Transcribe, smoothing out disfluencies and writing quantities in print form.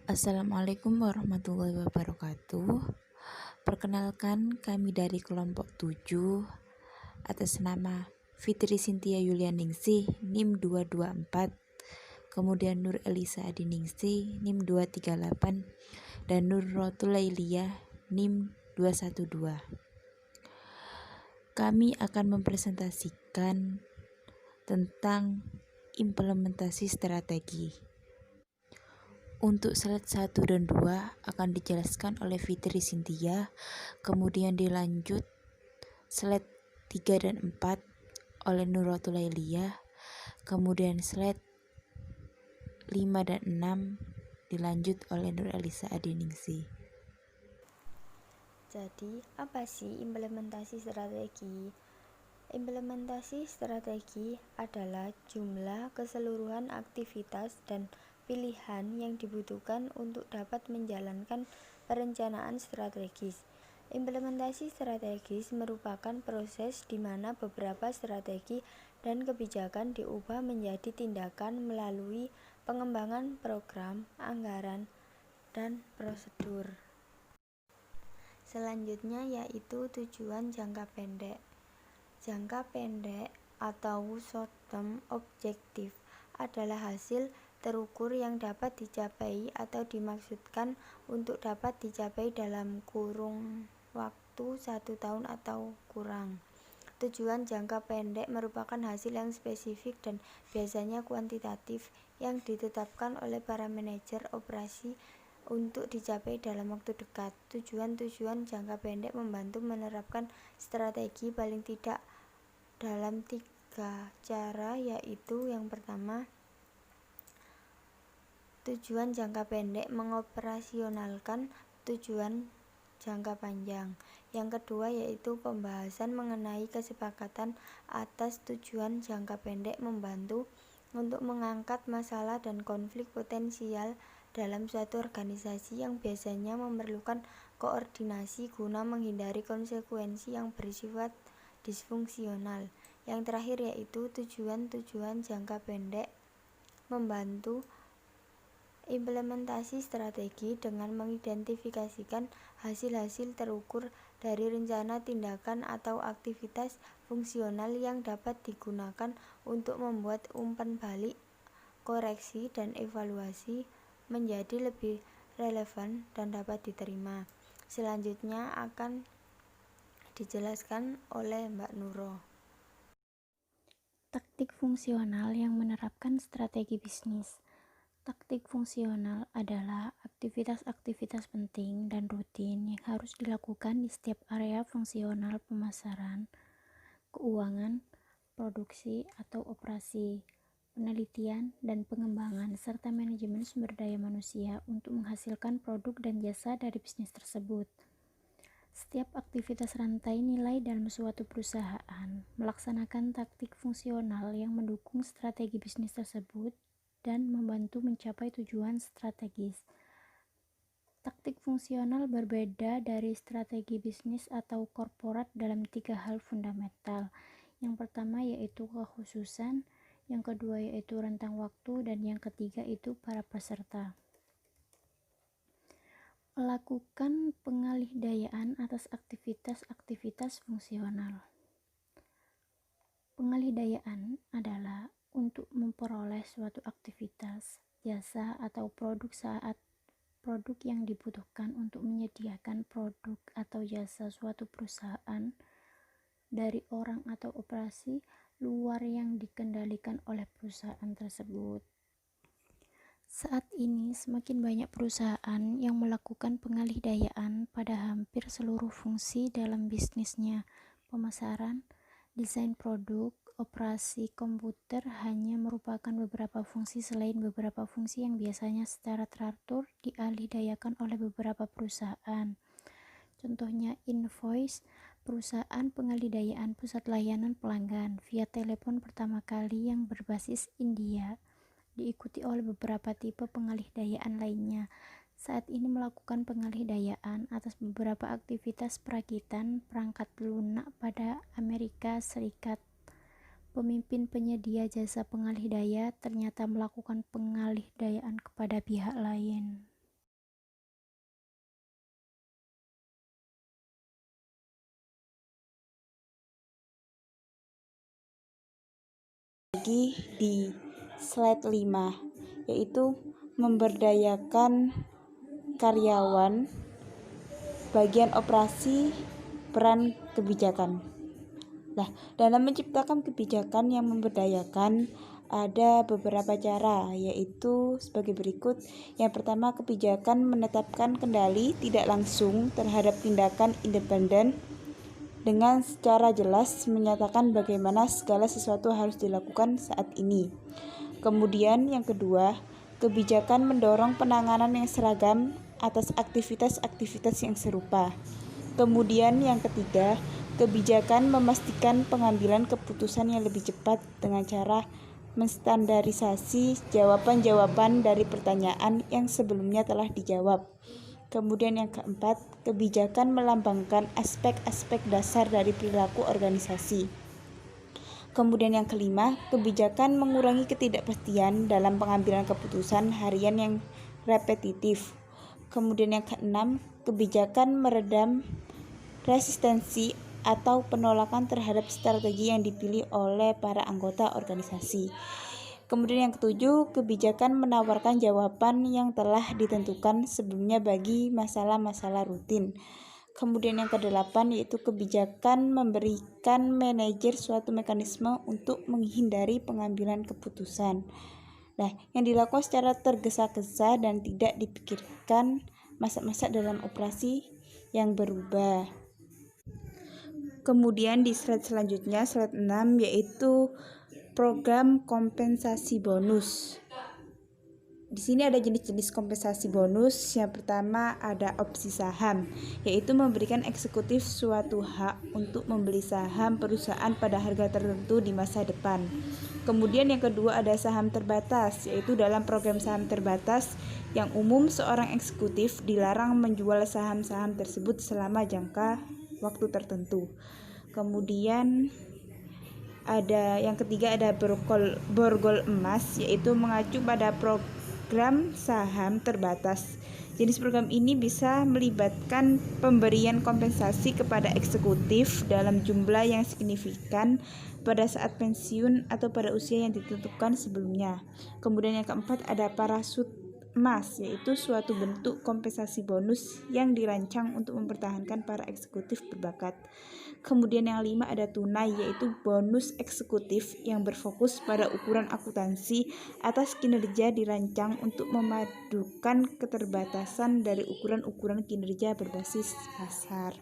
Assalamualaikum warahmatullahi wabarakatuh. Perkenalkan, kami dari kelompok 7 atas nama Fitri Sintia Yulianingsih NIM 224, kemudian Nur Elisa Adiningsih NIM 238, dan Nur Rotulailiyah NIM 212. Kami akan mempresentasikan tentang implementasi strategi. Untuk slide 1 dan 2 akan dijelaskan oleh Fitri Sintia, kemudian dilanjut slide 3 dan 4 oleh Nurotulailiyah, kemudian slide 5 dan 6 dilanjut oleh Nur Elisa Adiningsih. Jadi, apa sih implementasi strategi? Implementasi strategi adalah jumlah keseluruhan aktivitas dan pilihan yang dibutuhkan untuk dapat menjalankan perencanaan strategis. Implementasi strategis merupakan proses di mana beberapa strategi dan kebijakan diubah menjadi tindakan melalui pengembangan program, anggaran, dan prosedur. Selanjutnya yaitu tujuan jangka pendek. Jangka pendek atau short term objective adalah hasil terukur yang dapat dicapai atau dimaksudkan untuk dapat dicapai dalam kurung waktu 1 tahun atau kurang. Tujuan jangka pendek merupakan hasil yang spesifik dan biasanya kuantitatif yang ditetapkan oleh para manajer operasi untuk dicapai dalam waktu dekat. Tujuan-tujuan jangka pendek membantu menerapkan strategi paling tidak dalam 3 cara, yaitu yang pertama, tujuan jangka pendek mengoperasionalkan tujuan jangka panjang. Yang kedua yaitu pembahasan mengenai kesepakatan atas tujuan jangka pendek membantu untuk mengangkat masalah dan konflik potensial dalam suatu organisasi yang biasanya memerlukan koordinasi guna menghindari konsekuensi yang bersifat disfungsional. Yang terakhir yaitu tujuan-tujuan jangka pendek membantu implementasi strategi dengan mengidentifikasikan hasil-hasil terukur dari rencana tindakan atau aktivitas fungsional yang dapat digunakan untuk membuat umpan balik, koreksi, dan evaluasi menjadi lebih relevan dan dapat diterima. Selanjutnya akan dijelaskan oleh Mbak Nuro. Taktik fungsional yang menerapkan strategi bisnis. Taktik fungsional adalah aktivitas-aktivitas penting dan rutin yang harus dilakukan di setiap area fungsional pemasaran, keuangan, produksi atau operasi, penelitian dan pengembangan, serta manajemen sumber daya manusia untuk menghasilkan produk dan jasa dari bisnis tersebut. Setiap aktivitas rantai nilai dalam suatu perusahaan melaksanakan taktik fungsional yang mendukung strategi bisnis tersebut dan membantu mencapai tujuan strategis. Taktik fungsional berbeda dari strategi bisnis atau korporat dalam 3 hal fundamental. Yang pertama yaitu kekhususan, yang kedua yaitu rentang waktu, dan yang ketiga itu para peserta. Melakukan pengalih-dayaan atas aktivitas-aktivitas fungsional. Pengalih-dayaan adalah untuk memperoleh suatu aktivitas, jasa, atau produk saat produk yang dibutuhkan untuk menyediakan produk atau jasa suatu perusahaan dari orang atau operasi luar yang dikendalikan oleh perusahaan tersebut. Saat ini semakin banyak perusahaan yang melakukan pengalih-dayaan pada hampir seluruh fungsi dalam bisnisnya. Pemasaran, desain produk, operasi komputer hanya merupakan beberapa fungsi selain beberapa fungsi yang biasanya secara teratur dialih-dayakan oleh beberapa perusahaan. Contohnya invoice, perusahaan pengalih-dayaan pusat layanan pelanggan via telepon pertama kali yang berbasis India, diikuti oleh beberapa tipe pengalih-dayaan lainnya. Saat ini melakukan pengalih-dayaan atas beberapa aktivitas perakitan perangkat lunak pada Amerika Serikat. Pemimpin penyedia jasa pengalih daya ternyata melakukan pengalih-dayaan kepada pihak lain. lagi di slide 5, yaitu memberdayakan karyawan, bagian operasi, peran kebijakan. Nah, dalam menciptakan kebijakan yang memberdayakan ada beberapa cara, yaitu sebagai berikut. Yang pertama, kebijakan menetapkan kendali tidak langsung terhadap tindakan independen dengan secara jelas menyatakan bagaimana segala sesuatu harus dilakukan saat ini. Kemudian yang kedua, kebijakan mendorong penanganan yang seragam atas aktivitas-aktivitas yang serupa. Kemudian yang ketiga, kebijakan memastikan pengambilan keputusan yang lebih cepat dengan cara menstandarisasi jawaban-jawaban dari pertanyaan yang sebelumnya telah dijawab. Kemudian yang keempat, kebijakan melambangkan aspek-aspek dasar dari perilaku organisasi. Kemudian yang kelima, kebijakan mengurangi ketidakpastian dalam pengambilan keputusan harian yang repetitif. Kemudian yang keenam, kebijakan meredam resistensi atau penolakan terhadap strategi yang dipilih oleh para anggota organisasi. Kemudian yang ketujuh, kebijakan menawarkan jawaban yang telah ditentukan sebelumnya bagi masalah-masalah rutin. Kemudian yang kedelapan, yaitu kebijakan memberikan manajer suatu mekanisme untuk menghindari pengambilan keputusan. Nah, yang dilakukan secara tergesa-gesa dan tidak dipikirkan masa-masa dalam operasi yang berubah. Kemudian di slide selanjutnya, slide 6, yaitu program kompensasi bonus. Di sini ada jenis-jenis kompensasi bonus. Yang pertama ada opsi saham, yaitu memberikan eksekutif suatu hak untuk membeli saham perusahaan pada harga tertentu di masa depan. Kemudian yang kedua ada saham terbatas, yaitu dalam program saham terbatas yang umum seorang eksekutif dilarang menjual saham-saham tersebut selama jangka waktu tertentu. Kemudian ada yang ketiga ada borgol emas, yaitu mengacu pada program saham terbatas. Jenis program ini bisa melibatkan pemberian kompensasi kepada eksekutif dalam jumlah yang signifikan pada saat pensiun atau pada usia yang ditentukan sebelumnya. Kemudian yang keempat ada parasut emas, yaitu suatu bentuk kompensasi bonus yang dirancang untuk mempertahankan para eksekutif berbakat. Kemudian yang 5 ada tunai, yaitu bonus eksekutif yang berfokus pada ukuran akuntansi atas kinerja dirancang untuk memadukan keterbatasan dari ukuran-ukuran kinerja berbasis pasar.